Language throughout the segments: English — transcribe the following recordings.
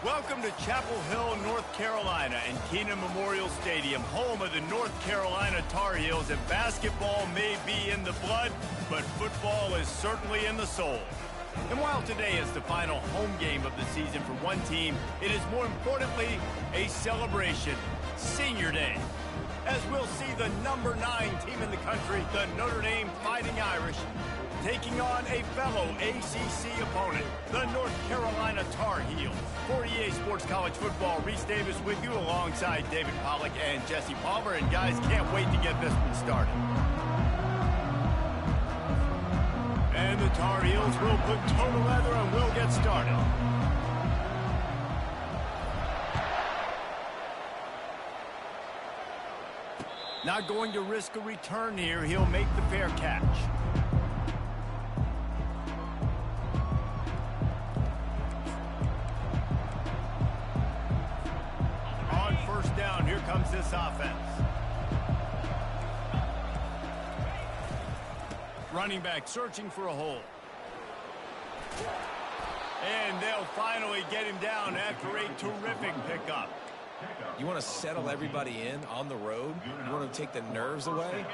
Welcome to Chapel Hill, North Carolina, and Keenan Memorial Stadium, home of the North Carolina Tar Heels. And basketball may be in the blood, but football is certainly in the soul. And while today is the final home game of the season for one team, it is more importantly a celebration, Senior Day. As we'll see the number 9 team in the country, the Notre Dame Fighting Irish, taking on a fellow ACC opponent, the North Carolina Tar Heels. For EA Sports College Football, Reese Davis with you alongside David Pollack and Jesse Palmer. And guys, can't wait to get this one started. And the Tar Heels will put total leather and we'll get started. Not going to risk a return here. He'll make the fair catch. On first down, here comes this offense. Running back searching for a hole. And they'll finally get him down after a terrific pickup. You want to settle everybody in on the road? You want to take the nerves away?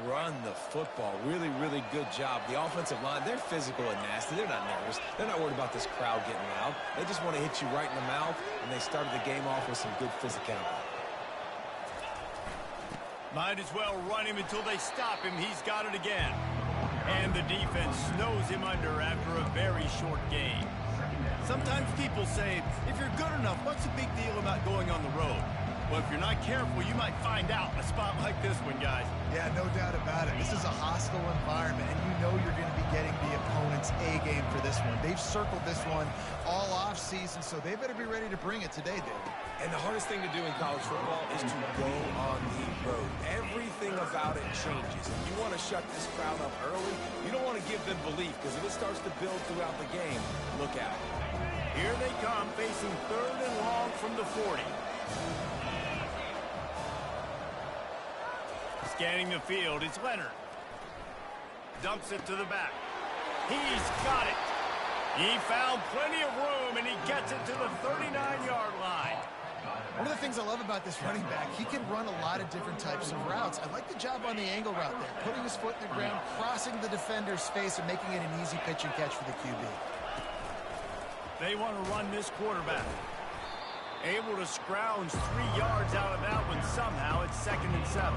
Run the football. Really, really good job. The offensive line, they're physical and nasty. They're not nervous. They're not worried about this crowd getting loud. They just want to hit you right in the mouth, and they started the game off with some good physicality. Might as well run him until they stop him. He's got it again. And the defense snows him under after a very short game. Sometimes people say, if you're good enough, what's the big deal about going on the road? Well, if you're not careful, you might find out in a spot like this one, guys. Yeah, no doubt about it. This is a hostile environment, and you know you're going to be getting the opponent's A game for this one. They've circled this one all off season, so they better be ready to bring it today, Dave. And the hardest thing to do in college football is to go on the road. Everything about it changes. If you want to shut this crowd up early, you don't want to give them belief, because if it starts to build throughout the game, look out. Here they come, facing 3rd and long from the 40. Scanning the field, it's Leonard. Dumps it to the back. He's got it. He found plenty of room, and he gets it to the 39-yard line. One of the things I love about this running back, he can run a lot of different types of routes. I like the job on the angle route there, putting his foot in the ground, crossing the defender's face, and making it an easy pitch and catch for the QB. They want to run this quarterback. Able to scrounge 3 yards out of that one somehow. It's 2nd and 7.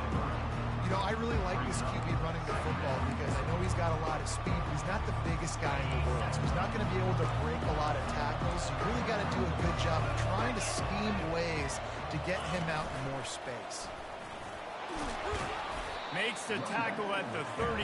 You know, I really like this QB running the football because I know he's got a lot of speed, but he's not the biggest guy in the world. So he's not going to be able to break a lot of tackles. You really got to do a good job of trying to scheme ways to get him out in more space. Makes the tackle at the 31.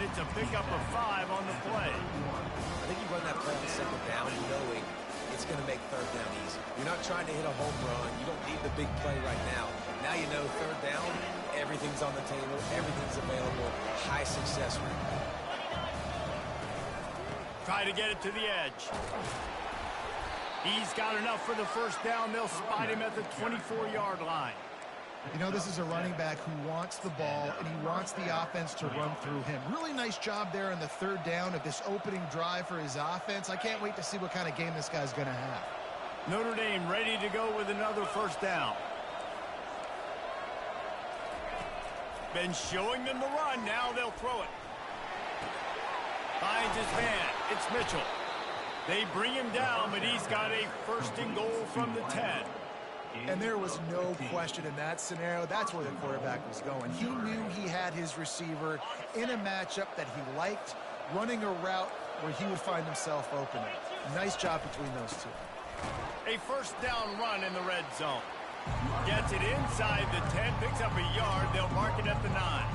It's a pickup of 5 on the play. I think you run that play on 2nd down knowing it's going to make 3rd down easy. You're not trying to hit a home run. You don't need the big play right now. Now you know 3rd down, everything's on the table, everything's available, high success rate. Try to get it to the edge. He's got enough for the 1st down. They'll spot him at the 24-yard line. You know, this is a running back who wants the ball, and he wants the offense to run through him. Really nice job there on the 3rd down of this opening drive for his offense. I can't wait to see what kind of game this guy's going to have. Notre Dame ready to go with another 1st down. Been showing them the run. Now they'll throw it. Finds his man. It's Mitchell. They bring him down, but he's got a 1st and goal from the 10. And there was no question in that scenario. That's where the quarterback was going. He knew he had his receiver in a matchup that he liked, running a route where he would find himself open. Nice job between those two. A 1st down run in the red zone. Gets it inside the 10, picks up a yard. They'll mark it at the 9.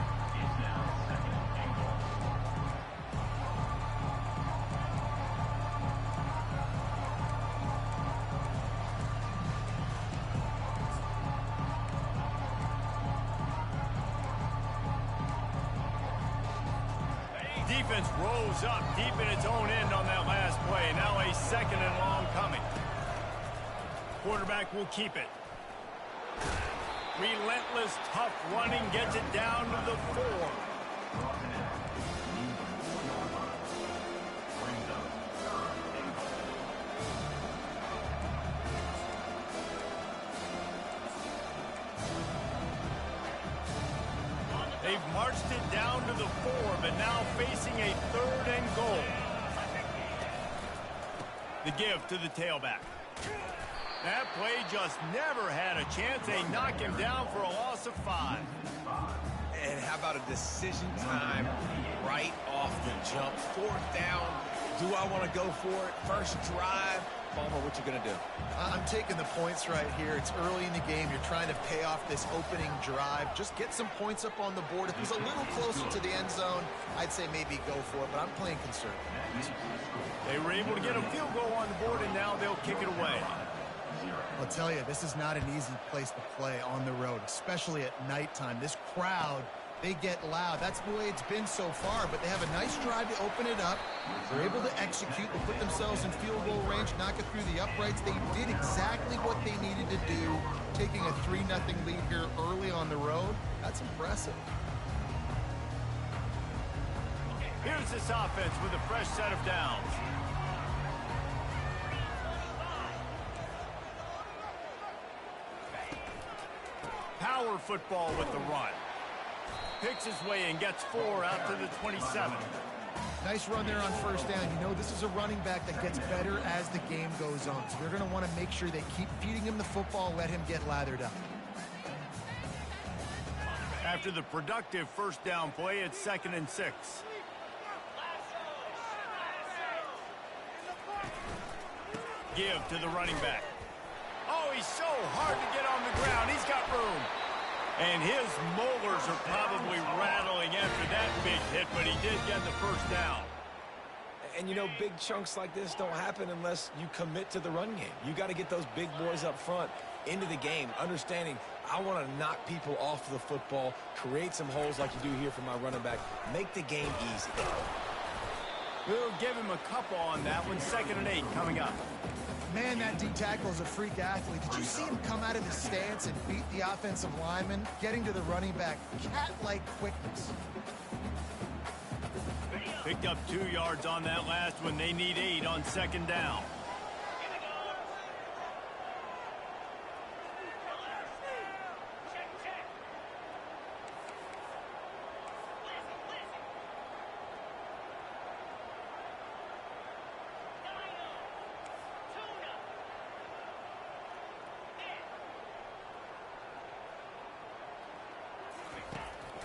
Defense rolls up deep in its own end on that last play. Now a 2nd and long coming. Quarterback will keep it. Relentless, tough running gets it down to the 4. They've marched it down to the 4, but now facing a 3rd and goal. The give to the tailback. That play just never had a chance. They knock him down for a loss of 5. And how about a decision time right off the jump? 4th down. Do I want to go for it? First drive. Palmer, what you going to do? I'm taking the points right here. It's early in the game. You're trying to pay off this opening drive. Just get some points up on the board. If it was a little closer to the end zone, I'd say maybe go for it, but I'm playing conservative. They were able to get a field goal on the board, and now they'll kick it away. I'll tell you, this is not an easy place to play on the road, especially at nighttime. This crowd, they get loud. That's the way it's been so far, but they have a nice drive to open it up. They're able to execute. They put themselves in field goal range, knock it through the uprights. They did exactly what they needed to do, taking a 3-0 lead here early on the road. That's impressive. Here's this offense with a fresh set of downs. Power football with the run. Picks his way and gets 4 out to the 27. Nice run there on 1st down. You know, this is a running back that gets better as the game goes on. So they're going to want to make sure they keep feeding him the football, let him get lathered up. After the productive 1st down play, it's 2nd and 6. Give to the running back. Oh, he's so hard to get on the ground. He's got room. And his molars are probably rattling after that big hit, but he did get the 1st down. And, you know, big chunks like this don't happen unless you commit to the run game. You got to get those big boys up front into the game, understanding I want to knock people off the football, create some holes like you do here for my running back, make the game easy. We'll give him a couple on that one. 2nd and 8 coming up. Man, that D-tackle is a freak athlete. Did you see him come out of his stance and beat the offensive lineman, getting to the running back? Cat-like quickness. Picked up 2 yards on that last one. They need 8 on 2nd down.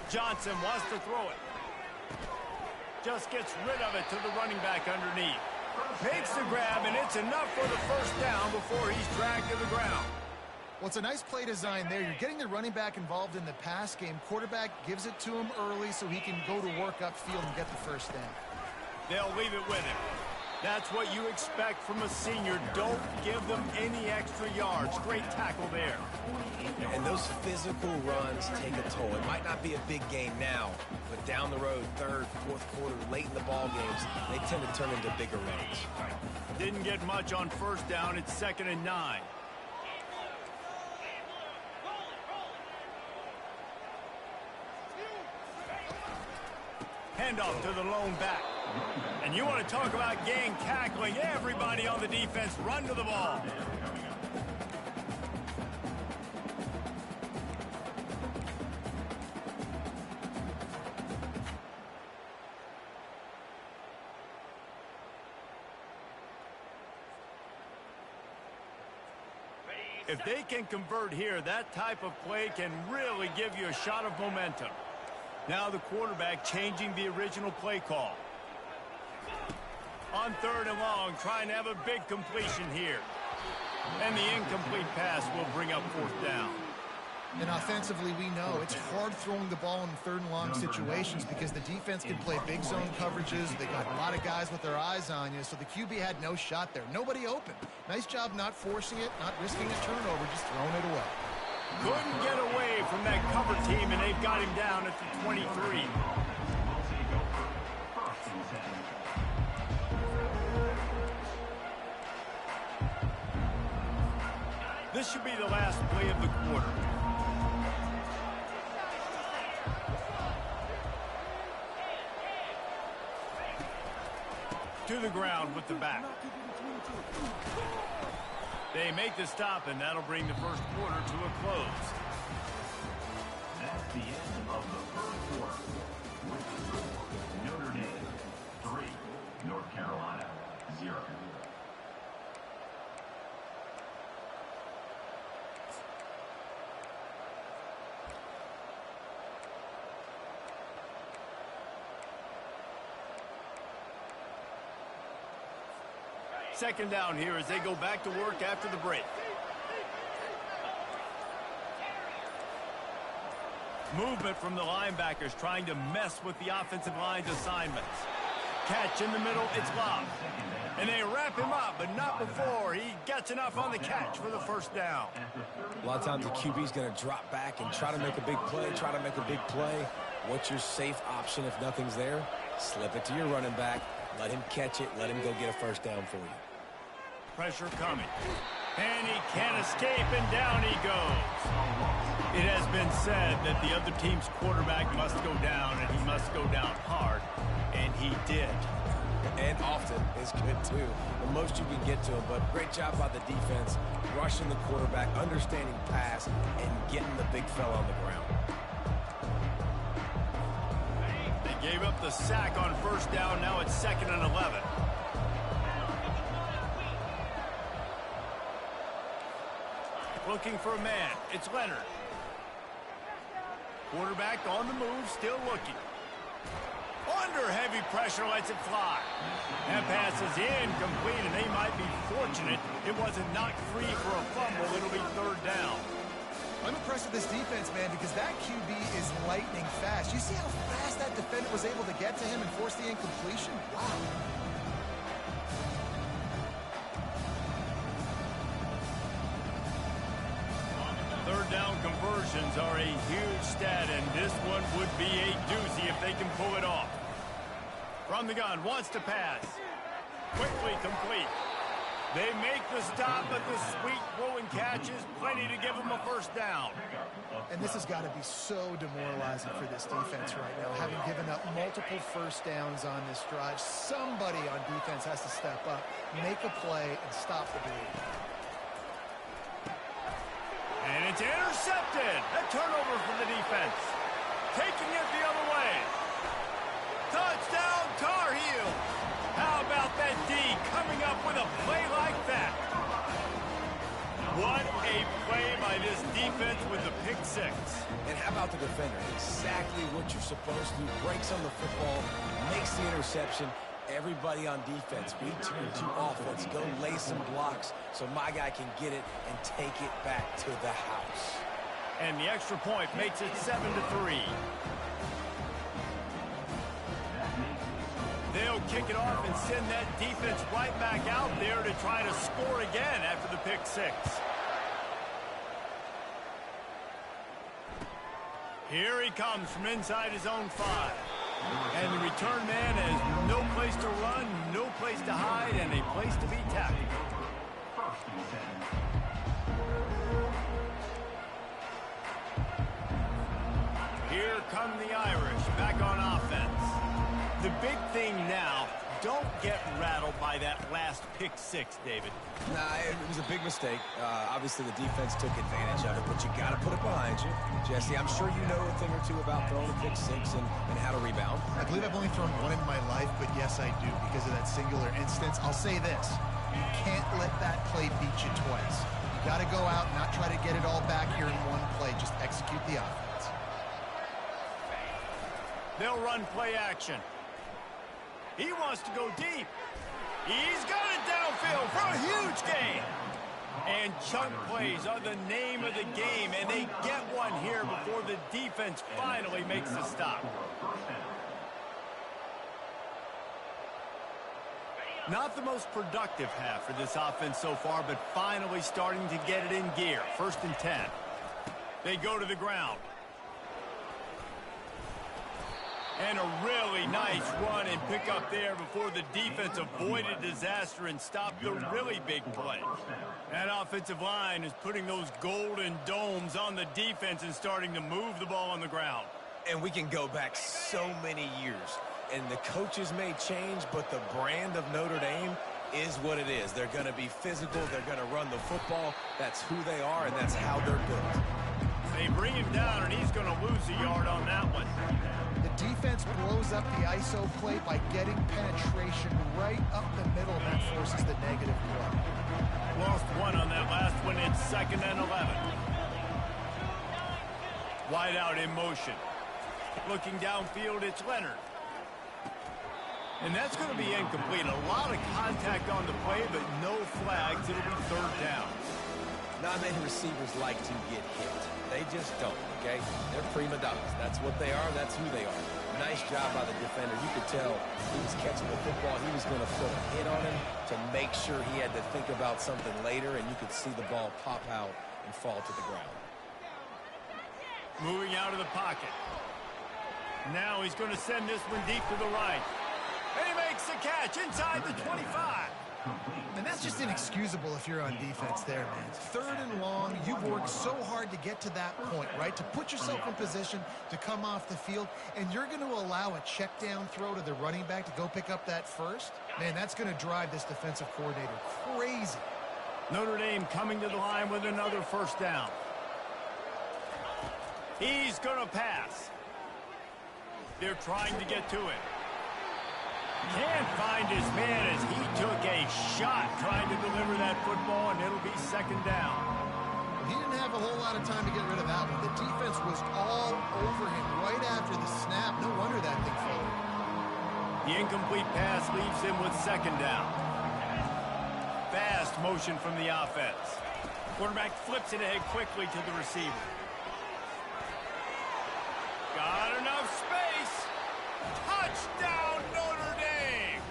Johnson wants to throw it. Just gets rid of it to the running back underneath. Makes the grab, and it's enough for the 1st down before he's dragged to the ground. Well, it's a nice play design there. You're getting the running back involved in the pass game. Quarterback gives it to him early so he can go to work upfield and get the 1st down. They'll leave it with him. That's what you expect from a senior. Don't give them any extra yards. Great tackle there. And those physical runs take a toll. It might not be a big game now, but down the road, 3rd, 4th quarter, late in the ball games, they tend to turn into bigger runs. Didn't get much on 1st down. It's 2nd and 9. Handoff to the lone back. And you want to talk about gang tackling. Everybody on the defense run to the ball. If they can convert here, that type of play can really give you a shot of momentum. Now the quarterback changing the original play call. On 3rd and long, trying to have a big completion here. And the incomplete pass will bring up 4th down. And offensively, we know it's hard throwing the ball in 3rd and long situations because the defense can play big zone coverages. They got a lot of guys with their eyes on you, so the QB had no shot there. Nobody open. Nice job not forcing it, not risking a turnover, just throwing it away. Couldn't get away from that cover team, and they've got him down at the 23. This should be the last play of the quarter. To the ground with the back. They make the stop, and that'll bring the 1st quarter to a close. That's the end of the 1st quarter. Second down here as they go back to work after the break. Movement from the linebackers trying to mess with the offensive line's assignments. Catch in the middle, it's Love. And they wrap him up, but not before he gets enough on the catch for the first down. A lot of times the QB's going to drop back and try to make a big play, What's your safe option if nothing's there? Slip it to your running back. Let him catch it. Let him go get a first down for you. Pressure coming. And he can't escape, and down he goes. It has been said that the other team's quarterback must go down, and he must go down hard. And he did. And often is good, too. The most you can get to him, but great job by the defense, rushing the quarterback, understanding pass, and getting the big fella on the ground. They gave up the sack on first down. Now it's 2nd and 11. Looking for a man. It's Leonard. Quarterback on the move, still looking. Under heavy pressure, lets it fly. That pass is incomplete, and they might be fortunate it wasn't knocked free for a fumble. It'll be 3rd down. I'm impressed with this defense, man, because that QB is lightning fast. You see how fast that defender was able to get to him and force the incompletion? Wow. Third down conversions are a huge stat, and this one would be a doozy if they can pull it off. From the gun, wants to pass. Quickly complete. They make the stop, but the sweet throwing catch is plenty to give them a first down. And this has got to be so demoralizing for this defense right now, having given up multiple first downs on this drive. Somebody on defense has to step up, make a play, and stop the bleed. And it's intercepted. A turnover for the defense. Taking it the other way. Touchdown, Tar Heels. How about that D coming up with a play like that? What a play by this defense with the pick six. And how about the defender? Exactly what you're supposed to do. Breaks on the football, makes the interception. Everybody on defense, we turn to offense. Go lay some blocks so my guy can get it and take it back to the house. And the extra point makes it 7-3. They'll kick it off and send that defense right back out there to try to score again after the pick six. Here he comes from inside his own 5. And the return man has no place to run, no place to hide, and a place to be tackled. Here come the Irish back on offense. The big thing now, don't get rattled by that last pick six, David. Nah, it was a big mistake. Obviously, the defense took advantage of it, but you got to put it behind you. Jesse, I'm sure you know a thing or two about throwing a pick six and how to rebound. I believe I've only thrown one in my life, but yes, I do, because of that singular instance. I'll say this. You can't let that play beat you twice. You got to go out and not try to get it all back here in one play. Just execute the offense. They'll run play action. He wants to go deep. He's got it downfield for a huge gain. And chunk plays are the name of the game, and they get one here before the defense finally makes the stop. Not the most productive half for this offense so far, but finally starting to get it in gear. 1st and 10. They go to the ground. And a really nice run and pick up there before the defense avoided disaster and stopped the really big play. That offensive line is putting those golden domes on the defense and starting to move the ball on the ground. And we can go back so many years. And the coaches may change, but the brand of Notre Dame is what it is. They're going to be physical. They're going to run the football. That's who they are, and that's how they're built. They bring him down, and he's going to lose a yard on that one. The defense blows up the ISO play by getting penetration right up the middle. That forces the negative play. Lost one on that last one. It's 2nd and 11. Wide out in motion. Looking downfield, it's Leonard. And that's going to be incomplete. A lot of contact on the play, but no flags. It'll be third down. Not many receivers like to get hit. They just don't, okay? They're prima donnas. That's what they are. That's who they are. Nice job by the defender. You could tell he was catching the football. He was going to put a hit on him to make sure he had to think about something later, and you could see the ball pop out and fall to the ground. Moving out of the pocket. Now he's going to send this one deep to the right. And he makes the catch inside the 25. And that's just inexcusable if you're on defense there, man. Third and long, you've worked so hard to get to that point, right? To put yourself in position to come off the field, and you're going to allow a check down throw to the running back to go pick up that first? Man, that's going to drive this defensive coordinator crazy. Notre Dame coming to the line with another first down. He's going to pass. They're trying to get to it. Can't find his man as he took a shot trying to deliver that football, and it'll be second down. He didn't have a whole lot of time to get rid of that one. The defense was all over him right after the snap. No wonder that thing fell. The incomplete pass leaves him with second down. Fast motion from the offense. Quarterback flips it ahead quickly to the receiver. Got enough space. Touchdown, Notre Dame.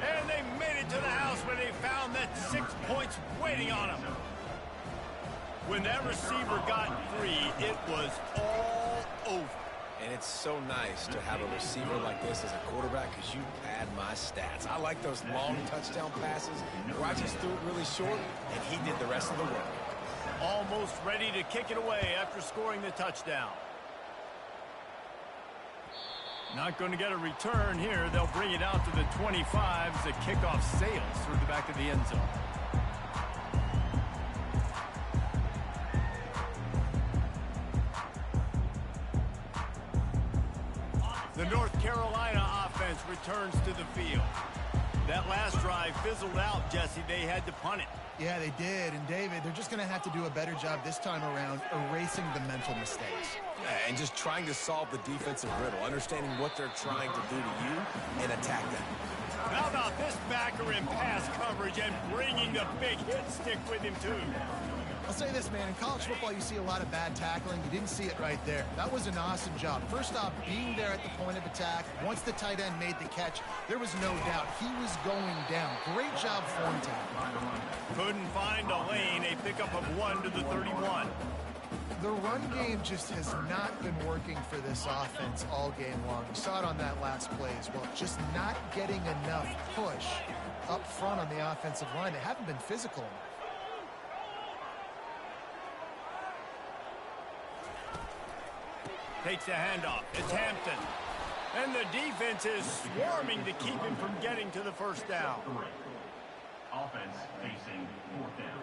And they made it to the house when they found that 6 points waiting on them. When that receiver got free, it was all over. And it's so nice to have a receiver like this as a quarterback because you pad my stats. I like those long touchdown passes where I just threw it really short, and he did the rest of the work. Almost ready to kick it away after scoring the touchdown. Not going to get a return here. They'll bring it out to the 25 as the kickoff sails through the back of the end zone. The North Carolina offense returns to the field. That last drive fizzled out, Jesse. They had to punt it. Yeah, they did. And, David, they're just going to have to do a better job this time around erasing the mental mistakes. And just trying to solve the defensive riddle, understanding what they're trying to do to you and attack them. How about this backer in pass coverage and bringing the big hit stick with him, too? I'll say this, man. In college football, you see a lot of bad tackling. You didn't see it right there. That was an awesome job. First off, being there at the point of attack. Once the tight end made the catch, there was no doubt he was going down. Great job form tackling. Couldn't find a lane. A pickup of 1 to the 31. The run game just has not been working for this offense all game long. You saw it on that last play as well. Just not getting enough push up front on the offensive line. They haven't been physical enough. Takes the handoff. It's Hampton. And the defense is swarming to keep him from getting to the first down. Offense facing fourth down.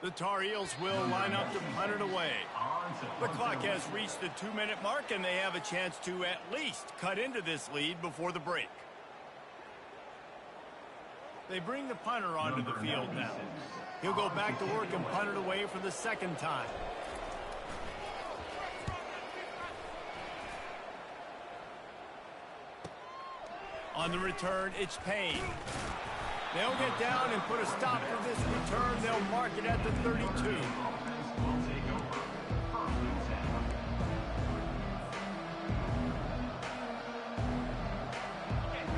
The Tar Heels will line up to punt it away. The clock has reached the 2-minute mark, and they have a chance to at least cut into this lead before the break. They bring the punter onto the field now. He'll go back to work and punt it away for the second time. On the return, it's Payne. They'll get down and put a stop to this return. They'll mark it at the 32.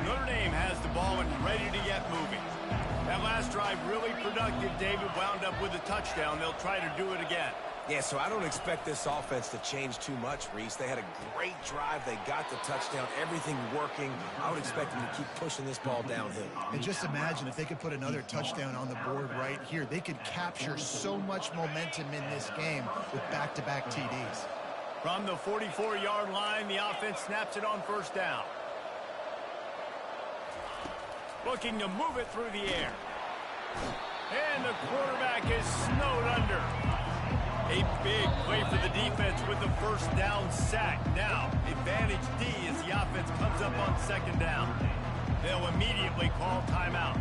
Notre Dame has the ball and ready to get moving. That last drive really productive. David wound up with a touchdown. They'll try to do it again. Yeah, so I don't expect this offense to change too much, Reese. They had a great drive. They got the touchdown. Everything working. I would expect them to keep pushing this ball downhill. And just imagine if they could put another touchdown on the board right here. They could capture so much momentum in this game with back-to-back TDs. From the 44-yard line, the offense snaps it on first down. Looking to move it through the air. And the quarterback is snowed under. A big play for the defense with the first down sack. Now, advantage D as the offense comes up on second down. They'll immediately call timeout.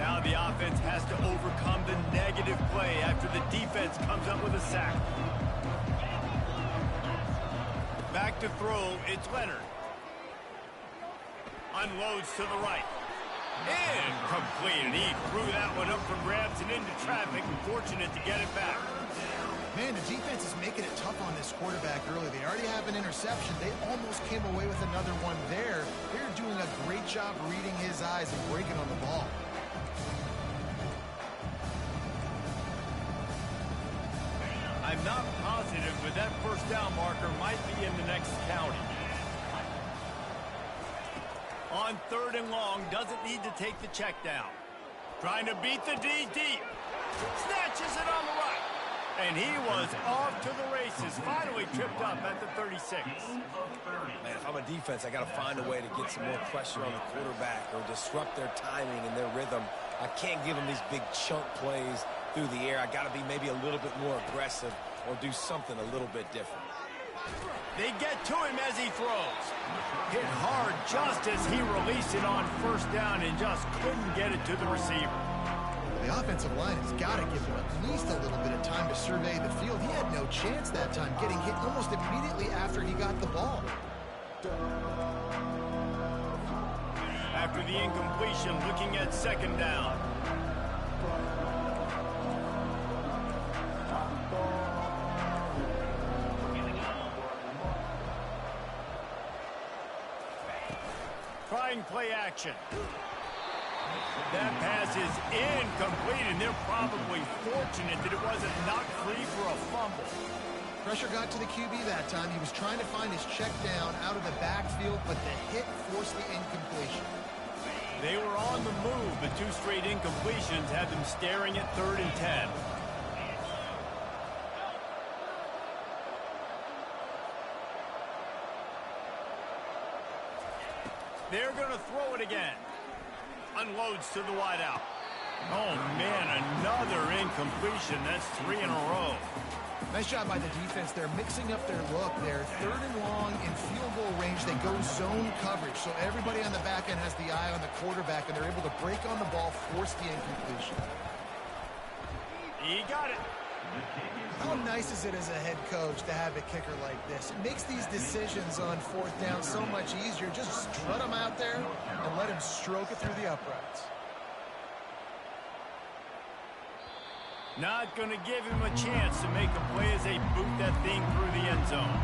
Now the offense has to overcome the negative play after the defense comes up with a sack. Back to throw, it's Leonard. Unloads to the right. Incomplete, and he threw that one up for grabs and into traffic. Fortunate to get it back. Man, the defense is making it tough on this quarterback early. They already have an interception. They almost came away with another one there. They're doing a great job reading his eyes and breaking on the ball. I'm not positive, but that first down marker might be in the next county. On 3rd and long, doesn't need to take the check down. Trying to beat the D deep. Snatches it on the right. And he was off to the races. Finally tripped up at the 36. Man, if I'm a defense, I got to find a way to get some more pressure on the quarterback or disrupt their timing and their rhythm. I can't give them these big chunk plays through the air. I got to be maybe a little bit more aggressive or do something a little bit different. They get to him as he throws. Hit hard just as he released it on 1st down and just couldn't get it to the receiver. The offensive line has got to give him at least a little bit of time to survey the field. He had no chance that time, getting hit almost immediately after he got the ball. After the incompletion, looking at 2nd down. Trying play action. That pass is incomplete, and they're probably fortunate that it wasn't knocked free for a fumble. Pressure got to the QB that time. He was trying to find his check down out of the backfield, but the hit forced the incompletion. They were on the move, but 2 straight incompletions had them staring at 3rd and 10. They're going to throw it again. Unloads to the wideout. Oh, man, another incompletion. That's 3 in a row. Nice job by the defense. They're mixing up their look there. 3rd and long in field goal range. They go zone coverage. So everybody on the back end has the eye on the quarterback, and they're able to break on the ball, force the incompletion. He got it. How nice is it as a head coach to have a kicker like this? It makes these decisions on 4th down so much easier. Just strut him out there and let him stroke it through the uprights. Not going to give him a chance to make a play as they boot that thing through the end zone.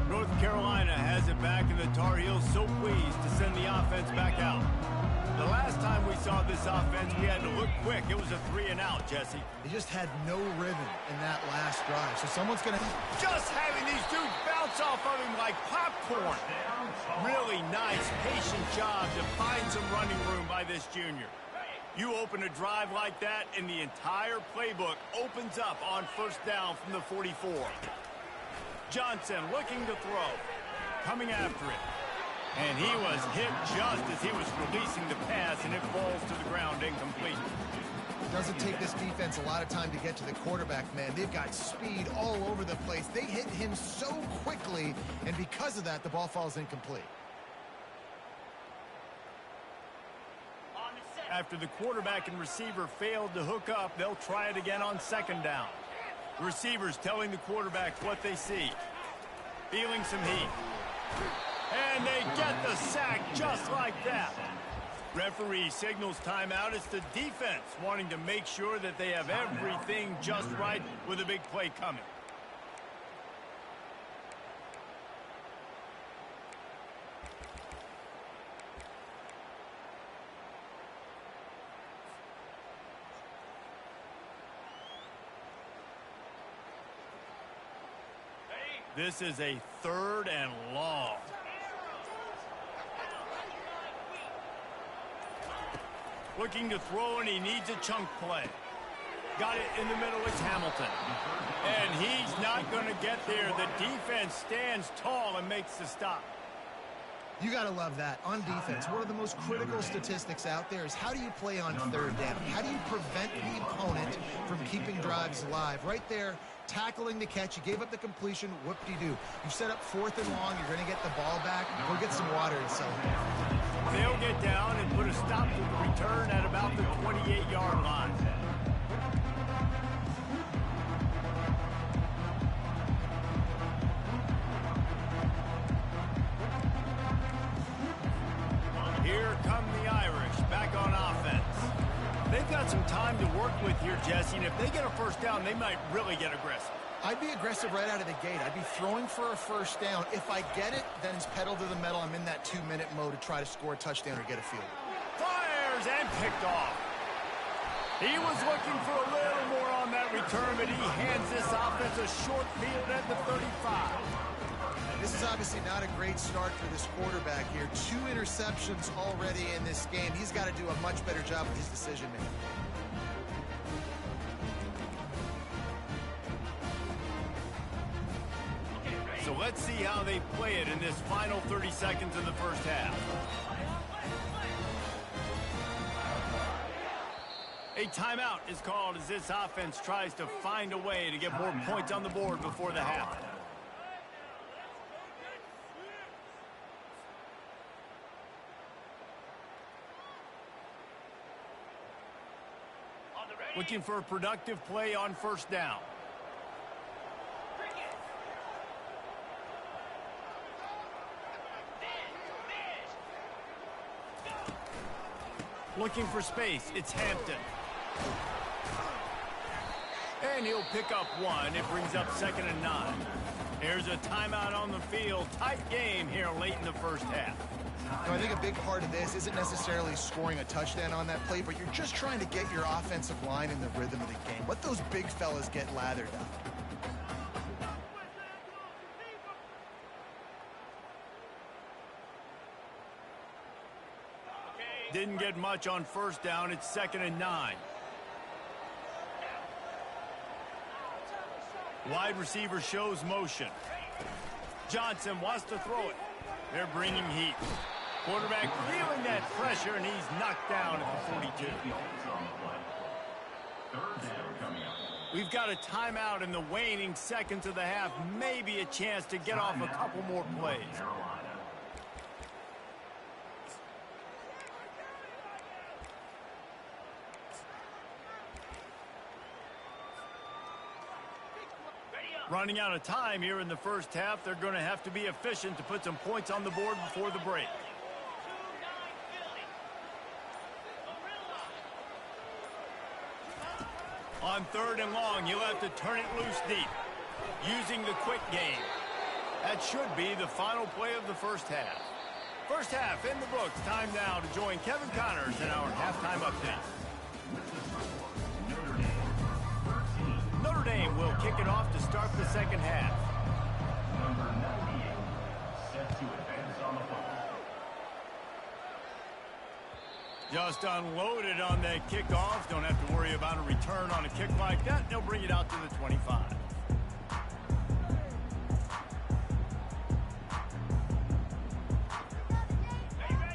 North Carolina has it back, and the Tar Heels so pleased to send the offense back out. The last time we saw this offense, we had to look quick. It was a 3-and-out, Jesse. They just had no rhythm in that last drive. So someone's going to... Just having these dudes bounce off of him like popcorn. Really nice, patient job to find some running room by this junior. You open a drive like that, and the entire playbook opens up on 1st down from the 44. Johnson looking to throw. Coming after it. And he was hit just as he was releasing the pass, and it falls to the ground incomplete. It doesn't take this defense a lot of time to get to the quarterback, man. They've got speed all over the place. They hit him so quickly, and because of that, the ball falls incomplete. After the quarterback and receiver failed to hook up, they'll try it again on 2nd down. Receivers telling the quarterback what they see. Feeling some heat. And they get the sack just like that. Referee signals timeout. It's the defense wanting to make sure that they have everything just right with a big play coming. This is a 3rd and long. Looking to throw, and he needs a chunk play. Got it in the middle. It's Hamilton. And he's not going to get there. The defense stands tall and makes the stop. You got to love that. On defense, one of the most critical statistics out there is how do you play on 3rd down? How do you prevent the opponent from keeping drives alive? Right there, tackling the catch. You gave up the completion. Whoop-de-doo. You set up 4th and long. You're going to get the ball back. Go get some water and celebrate. They'll get down and put a stop to the return at about the 28-yard line. Here come the Irish back on offense. They've got some time to work with here, Jesse, and if they get a 1st down, they might really get aggressive. I'd be aggressive right out of the gate. I'd be throwing for a 1st down. If I get it, then it's pedal to the metal. I'm in that 2-minute mode to try to score a touchdown or get a field. Fires and picked off. He was looking for a little more on that return, but he hands this offense a short field at the 35. This is obviously not a great start for this quarterback here. 2 interceptions already in this game. He's got to do a much better job with his decision-making. So let's see how they play it in this final 30 seconds of the 1st half. A timeout is called as this offense tries to find a way to get more points on the board before the half. Looking for a productive play on 1st down. Looking for space. It's Hampton. And he'll pick up 1. It brings up 2nd and 9. Here's a timeout on the field. Tight game here late in the 1st half. You know, I think a big part of this isn't necessarily scoring a touchdown on that play, but you're just trying to get your offensive line in the rhythm of the game. Let those big fellas get lathered up. Didn't get much on 1st down. It's 2nd and 9. Wide receiver shows motion. Johnson wants to throw it. They're bringing heat. Quarterback feeling that pressure, and he's knocked down at the 42. We've got a timeout in the waning seconds of the half. Maybe a chance to get off a couple more plays. Running out of time here in the 1st half. They're going to have to be efficient to put some points on the board before the break. On 3rd and long, you'll have to turn it loose deep, using the quick game. That should be the final play of the 1st half. 1st half in the books. Time now to join Kevin Connors in our halftime update. Notre Dame will kick it off to start the 2nd half. Number 98, set to advance on the football. Just unloaded on that kickoff. Don't have to worry about a return on a kick like that. They'll bring it out to the 25.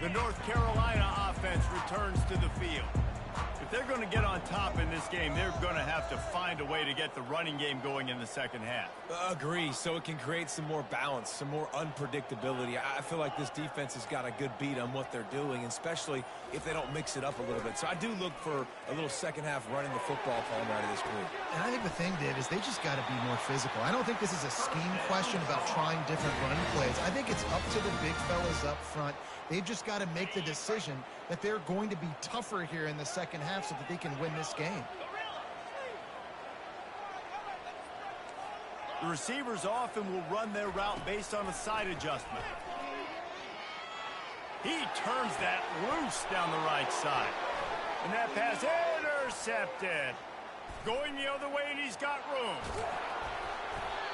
The North Carolina offense returns to the field. If they're going to get on top in this game, they're going to have to find a way to get the running game going in the 2nd half. Agree, so it can create some more balance, some more unpredictability. I feel like this defense has got a good beat on what they're doing, especially if they don't mix it up a little bit. So I do look for a little 2nd half running the football calling out of this group. And I think the thing, Dave, is they just got to be more physical. I don't think this is a scheme question about trying different running plays. I think it's up to the big fellas up front. They've just got to make the decision that they're going to be tougher here in the 2nd half so that they can win this game. The receivers often will run their route based on a side adjustment. He turns that loose down the right side. And that pass intercepted. Going the other way, and he's got room.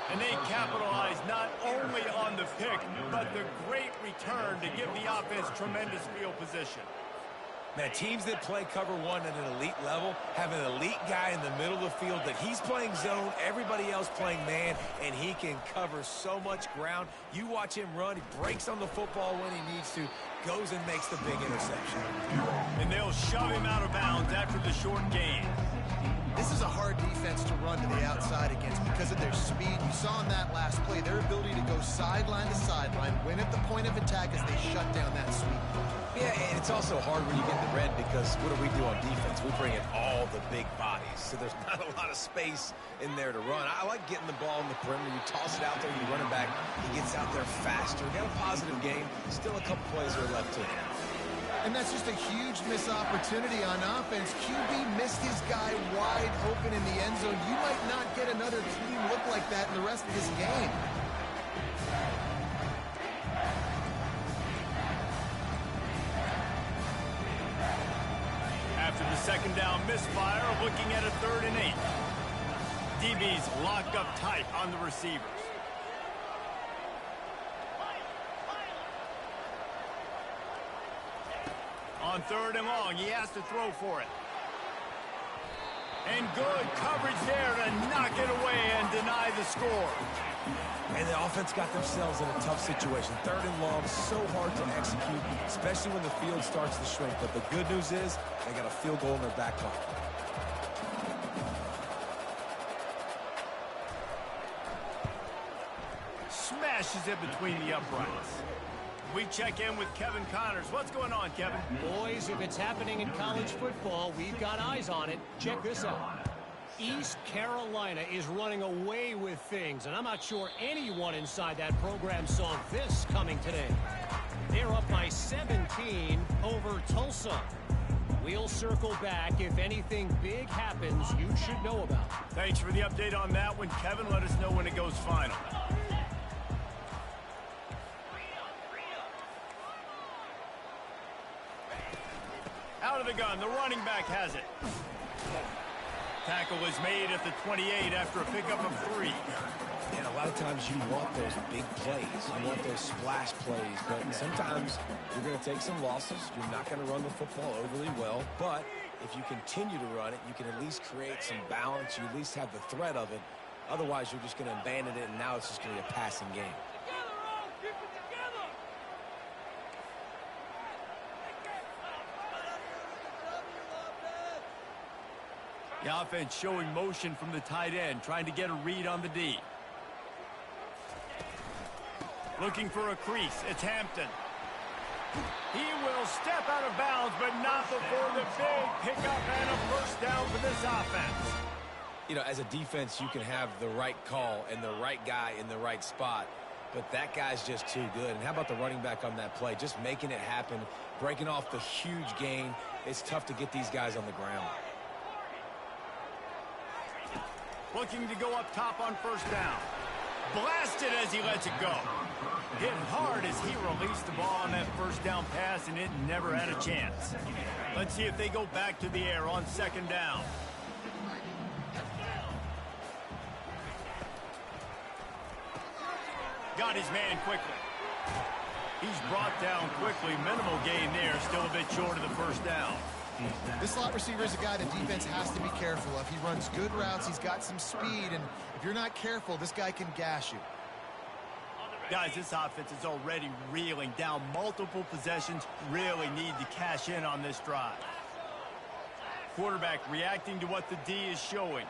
And they capitalize not only on the pick, but the great return to give the offense tremendous field position. Man, teams that play cover one at an elite level have an elite guy in the middle of the field that he's playing zone, everybody else playing man, and he can cover so much ground. You watch him run, he breaks on the football when he needs to, goes and makes the big interception. And they'll shove him out of bounds after the short gain. This is a hard defense to run to the outside against because of their speed. You saw in that last play their ability to go sideline to sideline, win at the point of attack as they shut down that sweep. Yeah, and it's also hard when you get the red because what do we do on defense? We bring in all the big bodies, so there's not a lot of space in there to run. I like getting the ball in the perimeter. You toss it out there, you run it back. He gets out there faster. Got a positive game. Still a couple plays are left to him. And that's just a huge missed opportunity on offense. QB missed his guy wide open in the end zone. You might not get another clean look like that in the rest of this game. After the second down misfire, looking at a 3rd and 8. DBs locked up tight on the receivers. On 3rd and long, he has to throw for it. And good coverage there to knock it away and deny the score. And the offense got themselves in a tough situation. 3rd and long, so hard to execute, especially when the field starts to shrink. But the good news is they got a field goal in their back pocket. Smashes it between the uprights. We check in with Kevin Connors. What's going on, Kevin? Boys, if it's happening in college football, we've got eyes on it. Check this out. East Carolina is running away with things, and I'm not sure anyone inside that program saw this coming today. They're up by 17 over Tulsa. We'll circle back if anything big happens you should know about. Thanks for the update on that one, Kevin. Let us know when it goes final. Out of the gun, the running back has it. Tackle is made at the 28 after a pickup of 3. And a lot of times you want those big plays. You want those splash plays. But sometimes you're going to take some losses. You're not going to run the football overly well. But if you continue to run it, you can at least create some balance. You at least have the threat of it. Otherwise, you're just going to abandon it, and now it's just going to be a passing game. The offense showing motion from the tight end, trying to get a read on the D. Looking for a crease. It's Hampton. He will step out of bounds, but not before the big pickup and a first down for this offense. You know, as a defense, you can have the right call and the right guy in the right spot, but that guy's just too good. And how about the running back on that play? Just making it happen, breaking off the huge gain. It's tough to get these guys on the ground. Looking to go up top on first down. Blasted as he lets it go. Hit hard as he released the ball on that first down pass, and it never had a chance. Let's see if they go back to the air on second down. Got his man quickly. He's brought down quickly. Minimal gain there. Still a bit short of the first down. This slot receiver is a guy the defense has to be careful of. He runs good routes. He's got some speed, and if you're not careful, this guy can gash you. Guys, this offense is already reeling down multiple possessions. Really need to cash in on this drive. Quarterback reacting to what the D is showing.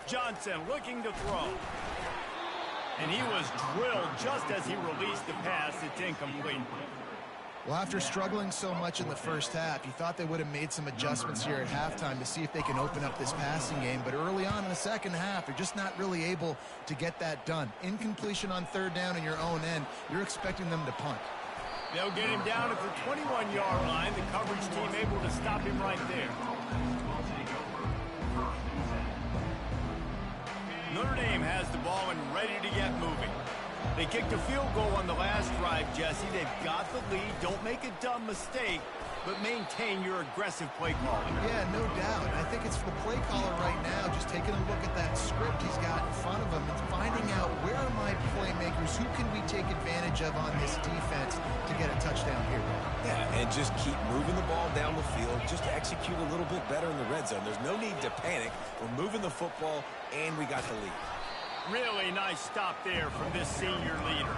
Johnson looking to throw. And he was drilled just as he released the pass. It's incomplete. Well, after struggling so much in the first half, you thought they would have made some adjustments here at halftime to see if they can open up this passing game. But early on in the second half, they're just not really able to get that done. Incompletion on third down in your own end, you're expecting them to punt. They'll get him down at the 21-yard line. The coverage team able to stop him right there. Notre Dame has the ball and ready to get moving. They kicked a field goal on the last drive, Jesse. They've got the lead. Don't make a dumb mistake. but maintain your aggressive play calling. Yeah, no doubt. I think it's the play caller right now just taking a look at that script he's got in front of him and finding out where are my playmakers, who can we take advantage of on this defense to get a touchdown here. Yeah, and just keep moving the ball down the field. Just execute a little bit better in the red zone. There's no need to panic. We're moving the football, and we got the lead. Really nice stop there from this senior leader.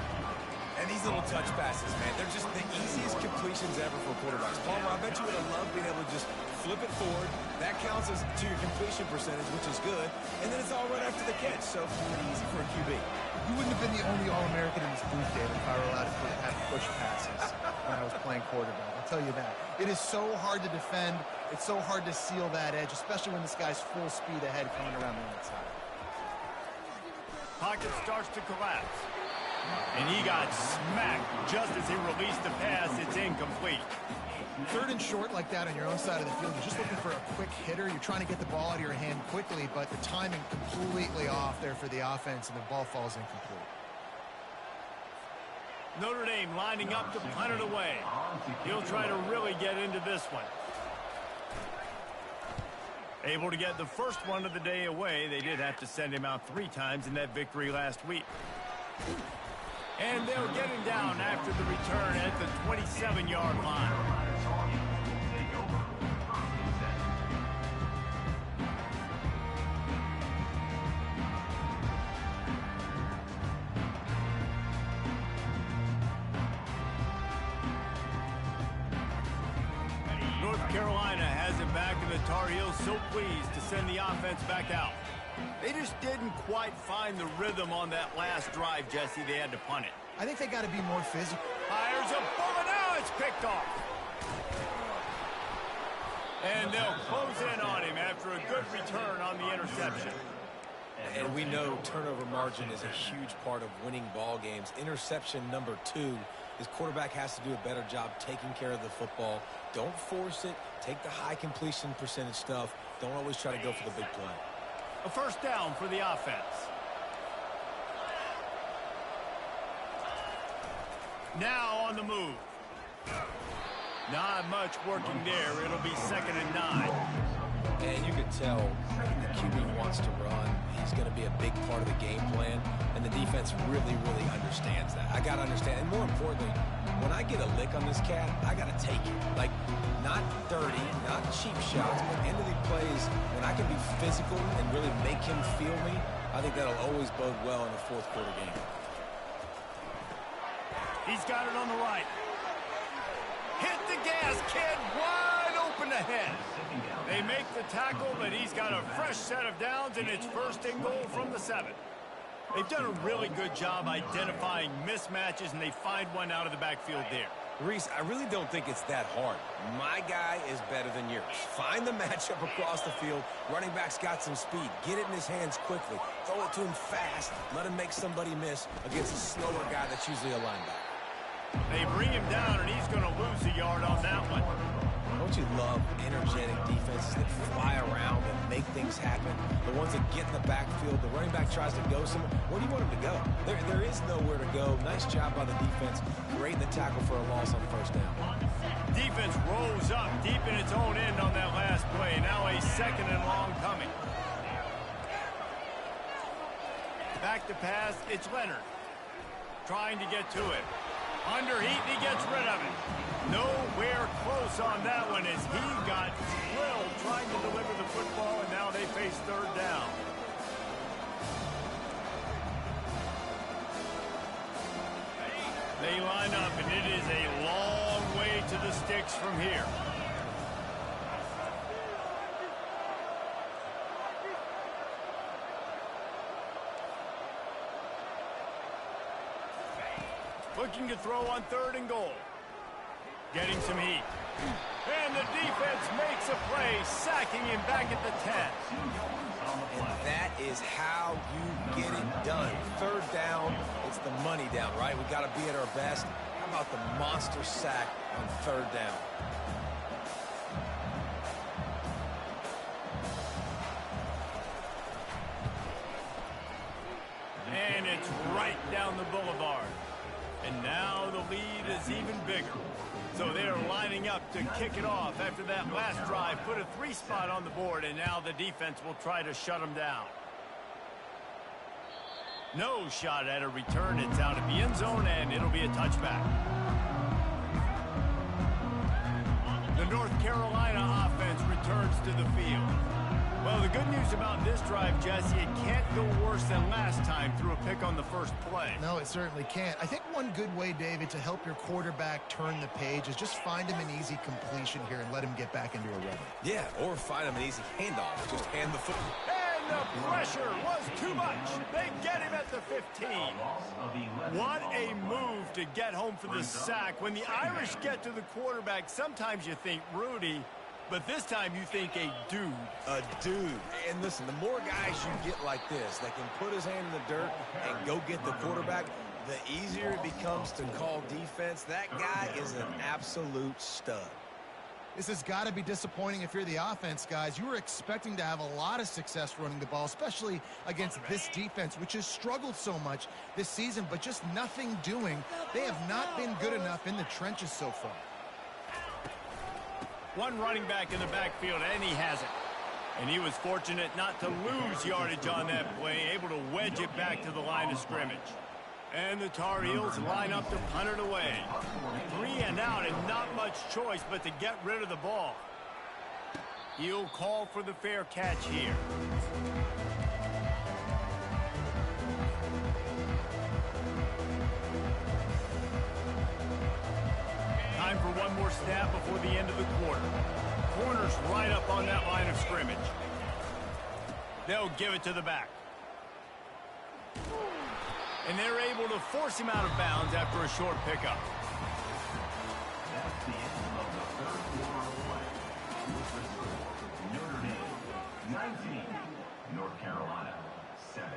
And these little touch passes, man, they're just the easiest completions ever for quarterbacks. Palmer, I bet you would have loved being able to just flip it forward. That counts as to your completion percentage, which is good. And then it's all right after the catch, so pretty easy for a QB. You wouldn't have been the only All-American in this booth, David, if I were allowed to have push passes when I was playing quarterback. I'll tell you that. It is so hard to defend. It's so hard to seal that edge, especially when this guy's full speed ahead coming around the outside. Pocket starts to collapse. And he got smacked just as he released the pass. It's incomplete. Third and short like that on your own side of the field, you're just looking for a quick hitter. You're trying to get the ball out of your hand quickly, but the timing completely off there for the offense, and the ball falls incomplete. Notre Dame lining up to punt it away. He'll try to really get into this one. Able to get the first one of the day away. They did have to send him out 3 times in that victory last week. And they'll get him down after the return at the 27-yard line. North Carolina has it back, and the Tar Heels so pleased to send the offense back out. They just didn't quite find the rhythm on that last drive, Jesse. They had to punt it. I think they got to be more physical. Fires a bullet. Now it's picked off. And they'll close in on him after a good return on the interception. And we know turnover margin is a huge part of winning ball games. Interception number 2 is quarterback has to do a better job taking care of the football. Don't force it. Take the high completion percentage stuff. Don't always try to go for the big play. A first down for the offense. Now on the move. Not much working there. It'll be 2nd and 9. And you can tell the QB wants to run. He's going to be a big part of the game plan. And the defense really, really understands that. I got to understand. And more importantly, when I get a lick on this cat, I got to take it. Like, not dirty, not cheap shots, but end of the plays, when I can be physical and really make him feel me, I think that'll always bode well in a fourth quarter game. He's got it on the right. Hit the gas, kid. Wide open ahead. They make the tackle, but he's got a fresh set of downs, and it's 1st and goal from the 7. They've done a really good job identifying mismatches, and they find one out of the backfield there. Reese, I really don't think it's that hard. My guy is better than yours. Find the matchup across the field. Running back's got some speed. Get it in his hands quickly. Throw it to him fast. Let him make somebody miss against a slower guy that's usually a linebacker. They bring him down, and he's going to lose a yard on that one. Don't you love energetic defenses that fly around and make things happen? The ones that get in the backfield, the running back tries to go somewhere. Where do you want him to go? There is nowhere to go. Nice job by the defense. Great the tackle for a loss on 1st down. Defense rose up deep in its own end on that last play. Now a 2nd and long coming. Back to pass. It's Leonard. Trying to get to it. Under heat, and he gets rid of it. Nowhere close on that one as he got drilled trying to deliver the football, and now they face 3rd down. They line up, and it is a long way to the sticks from here. Looking to throw on 3rd and goal. Getting some heat. And the defense makes a play, sacking him back at the 10. And that is how you get it done. 3rd down, it's the money down, right? We got to be at our best. How about the monster sack on 3rd down? And it's right down the boulevard. And now the lead is even bigger. So they're lining up to kick it off after that last drive. Put a 3 spot on the board, and now the defense will try to shut them down. No shot at a return. It's out of the end zone, and it'll be a touchback. The North Carolina offense returns to the field. Well, the good news about this drive, Jesse, it can't go worse than last time through a pick on the first play. No, it certainly can't. I think one good way, David, to help your quarterback turn the page is just find him an easy completion here and let him get back into a rhythm. Yeah, or find him an easy handoff. Just hand the football. And the pressure was too much. They get him at the 15. What a move to get home for the sack. When the Irish get to the quarterback, sometimes you think Rudy, but this time you think a dude. A dude. And listen, the more guys you get like this that can put his hand in the dirt and go get the quarterback, the easier it becomes to call defense. That guy is an absolute stud. This has got to be disappointing if you're the offense, guys. You were expecting to have a lot of success running the ball, especially against this defense, which has struggled so much this season, but just nothing doing. They have not been good enough in the trenches so far. One running back in the backfield, and he has it. And he was fortunate not to lose yardage on that play, able to wedge it back to the line of scrimmage. And the Tar Heels line up to punt it away. 3 and out, and not much choice but to get rid of the ball. He'll call for the fair catch here. Time for one more snap before the end of the quarter. Corners right up on that line of scrimmage. They'll give it to the back. And they're able to force him out of bounds after a short pickup. That's the end of the third quarter of play. With the score, Notre Dame 19, North Carolina 7.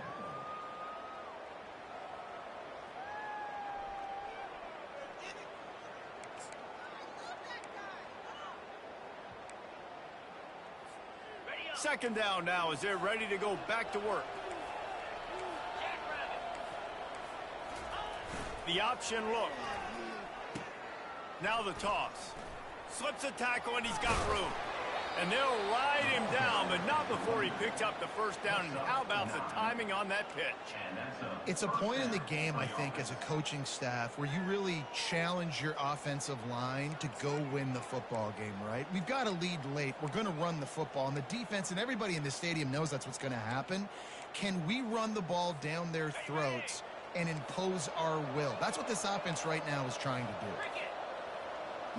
Second down now as they're ready to go back to work. The option look. Now the toss. Slips a tackle and he's got room. And they'll ride him down, but not before he picks up the first down. And how about the timing on that pitch? It's a point in the game, I think, as a coaching staff where you really challenge your offensive line to go win the football game, right? We've got to lead late. We're going to run the football. And the defense and everybody in the stadium knows that's what's going to happen. Can we run the ball down their throats and impose our will? That's what this offense right now is trying to do.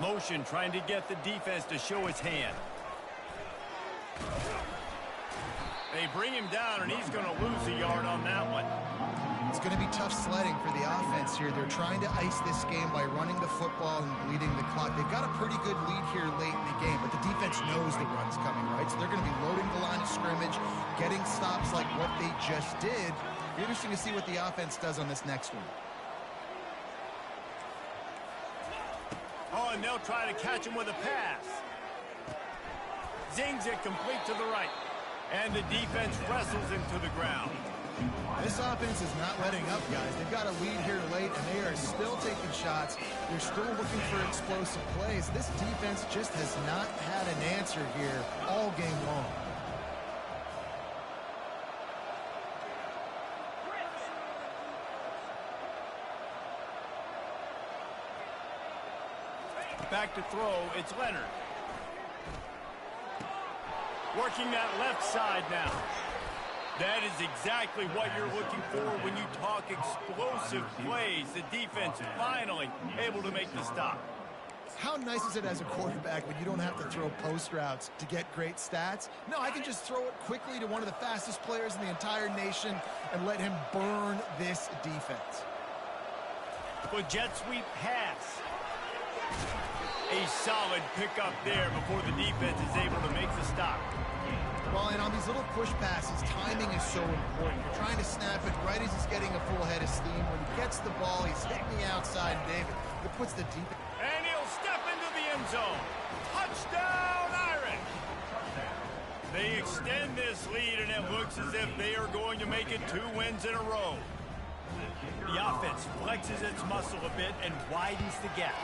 Motion trying to get the defense to show his hand. They bring him down, and he's going to lose a yard on that one. It's going to be tough sledding for the offense here. They're trying to ice this game by running the football and bleeding the clock. They've got a pretty good lead here late in the game, but the defense knows the run's coming, right? So they're going to be loading the line of scrimmage, getting stops like what they just did. It'll be interesting to see what the offense does on this next one. Oh, and they'll try to catch him with a pass. Zings it complete to the right. And the defense wrestles him to the ground. This offense is not letting up, guys. They've got a lead here late, and they are still taking shots. They're still looking for explosive plays. This defense just has not had an answer here all game long. Back to throw, it's Leonard. Working that left side now. That is exactly what you're looking for when you talk explosive plays. The defense finally able to make the stop. How nice is it as a quarterback when you don't have to throw post routes to get great stats? No, I can just throw it quickly to one of the fastest players in the entire nation and let him burn this defense. With jet sweep pass. A solid pickup there before the defense is able to make the stop. Well, and on these little push passes, timing is so important. You're trying to snap it right as he's getting a full head of steam. When he gets the ball, he's hitting the outside, David. It puts the defense. And he'll step into the end zone. Touchdown, Irish! They extend this lead, and it looks as if they are going to make it 2 wins in a row. The offense defense flexes its muscle a bit and widens the gap.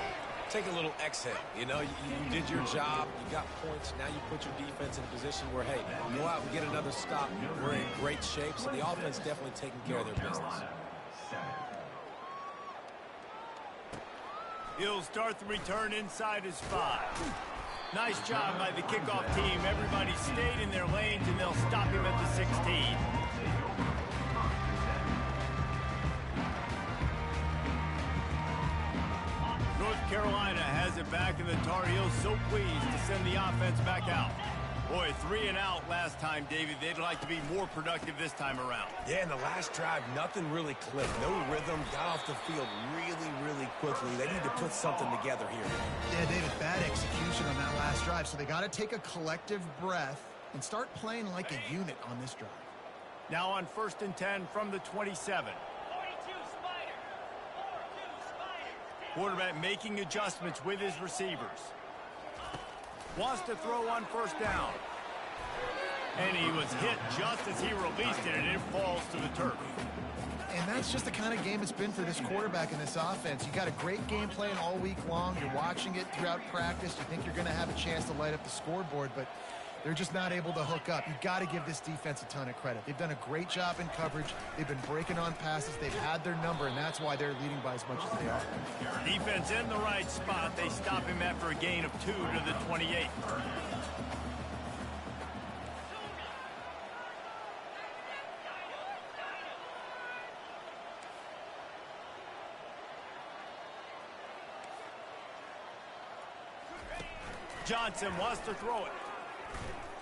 Take a little exhale. You know, you did your job. You got points. Now you put your defense in a position where, hey, go out and get another stop. We're in great shape. So the offense definitely taking care of their business. He'll start the return inside his 5. Nice job by the kickoff team. Everybody stayed in their lanes, and they'll stop him at the 16. North Carolina has it back, and the Tar Heels so pleased to send the offense back out. Boy, 3 and out last time, David. They'd like to be more productive this time around. Yeah, in the last drive, nothing really clicked. No rhythm. Got off the field really quickly. They need to put something together here. Yeah, David, bad execution on that last drive. So they got to take a collective breath and start playing like a unit on this drive. Now on 1st and 10 from the 27. Quarterback making adjustments with his receivers. Wants to throw on 1st down. And he was hit just as he released it, and it falls to the turf. And that's just the kind of game it's been for this quarterback in this offense. You got a great game plan all week long. You're watching it throughout practice. You think you're going to have a chance to light up the scoreboard, but they're just not able to hook up. You've got to give this defense a ton of credit. They've done a great job in coverage. They've been breaking on passes. They've had their number, and that's why they're leading by as much as they are. Defense in the right spot. They stop him after a gain of 2 to the 28. Johnson wants to throw it.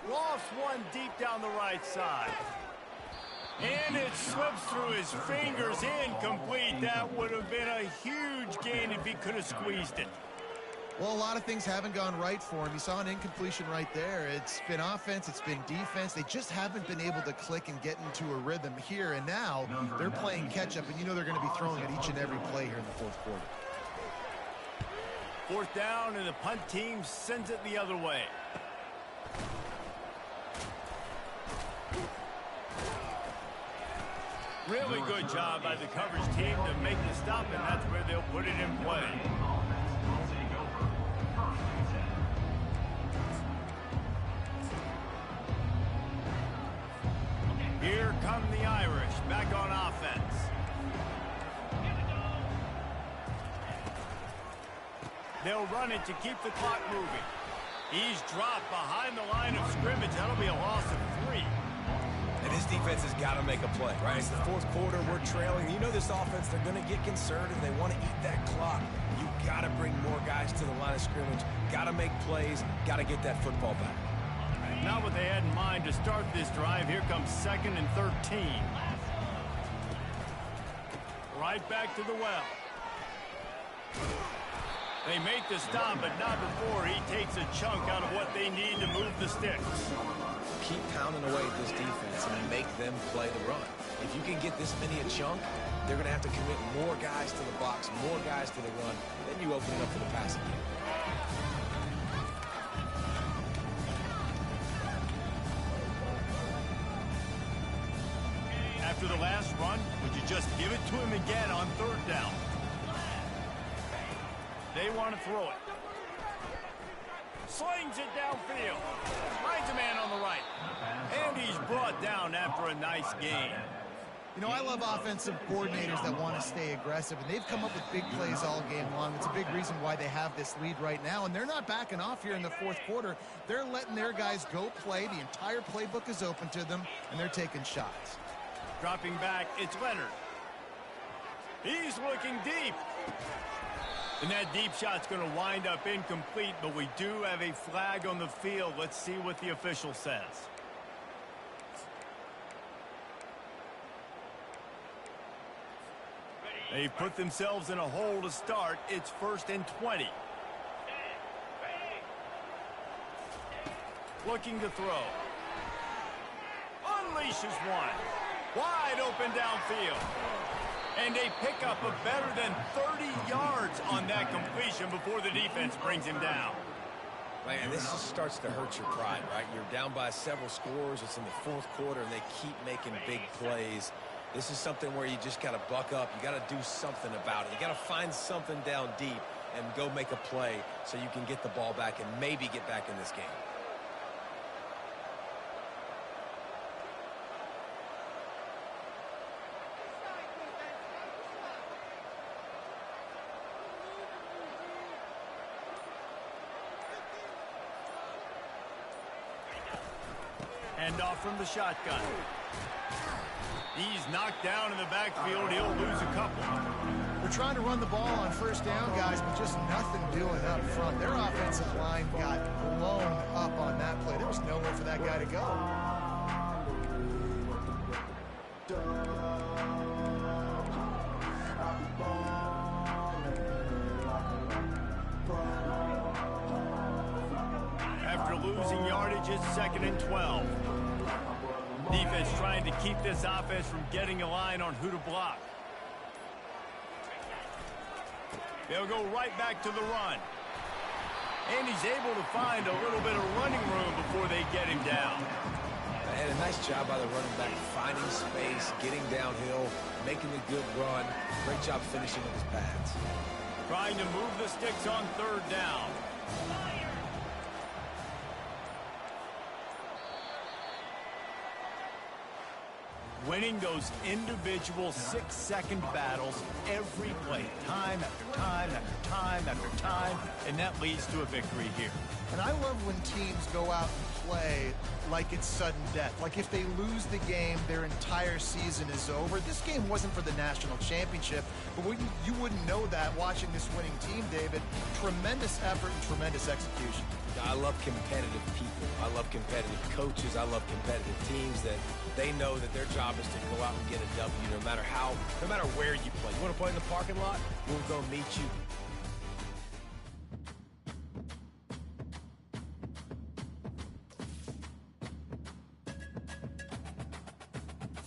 Lost one deep down the right side. And it slips through his fingers, incomplete. That would have been a huge gain if he could have squeezed it. Well, a lot of things haven't gone right for him. You saw an incompletion right there. It's been offense, it's been defense. They just haven't been able to click and get into a rhythm here. And now they're playing catch-up, and you know they're going to be throwing it each and every play here in the 4th quarter. 4th down, and the punt team sends it the other way. Really good job by the coverage team to make the stop, and that's where they'll put it in play. Here come the Irish back on offense. They'll run it to keep the clock moving. He's dropped behind the line of scrimmage. That'll be a loss of 3. And this defense has got to make a play, right? It's the 4th quarter. We're trailing. You know this offense, they're going to get conservative. They want to eat that clock. You got to bring more guys to the line of scrimmage. Got to make plays. Got to get that football back. Not what they had in mind to start this drive. Here comes 2nd and 13. Right back to the well. They make the stop, but not before he takes a chunk out of what they need to move the sticks. Keep pounding away at this defense and make them play the run. If you can get this many a chunk, they're going to have to commit more guys to the box, more guys to the run. Then you open it up for the passing game. After the last run, would you just give it to him again on 3rd down? They want to throw it. Slings it downfield. Finds a man on the right. And he's brought down after a nice gain. You know, I love offensive coordinators that want to stay aggressive, and they've come up with big plays all game long. It's a big reason why they have this lead right now, and they're not backing off here in the 4th quarter. They're letting their guys go play. The entire playbook is open to them, and they're taking shots. Dropping back, it's Leonard. He's looking deep. And that deep shot's going to wind up incomplete, but we do have a flag on the field. Let's see what the official says. They've put themselves in a hole to start. It's 1st and 20. Looking to throw. Unleashes one. Wide open downfield. And a pickup of better than 30 yards on that completion before the defense brings him down. Man, this just starts to hurt your pride, right? You're down by several scores. It's in the 4th quarter, and they keep making big plays. This is something where you just got to buck up. You got to do something about it. You got to find something down deep and go make a play so you can get the ball back and maybe get back in this game. Hand off from the shotgun. He's knocked down in the backfield. He'll lose a couple. They're trying to run the ball on first down, guys, but just nothing doing up front. Their offensive line got blown up on that play. There was nowhere for that guy to go. After losing yardage, it's 2nd and 12. Defense trying to keep this offense from getting a line on who to block. They'll go right back to the run. And he's able to find a little bit of running room before they get him down. And a nice job by the running back, finding space, getting downhill, making a good run. Great job finishing with his pads. Trying to move the sticks on 3rd down. Winning those individual 6-second battles every play, time after time after time after time, and that leads to a victory here. And I love when teams go out and play like it's sudden death. Like if they lose the game, their entire season is over. This game wasn't for the national championship, but you wouldn't know that watching this winning team, David. Tremendous effort and tremendous execution. I love competitive people. I love competitive coaches. I love competitive teams that they know that their job is to go out and get a W no matter where you play. You want to play in the parking lot? We'll go meet you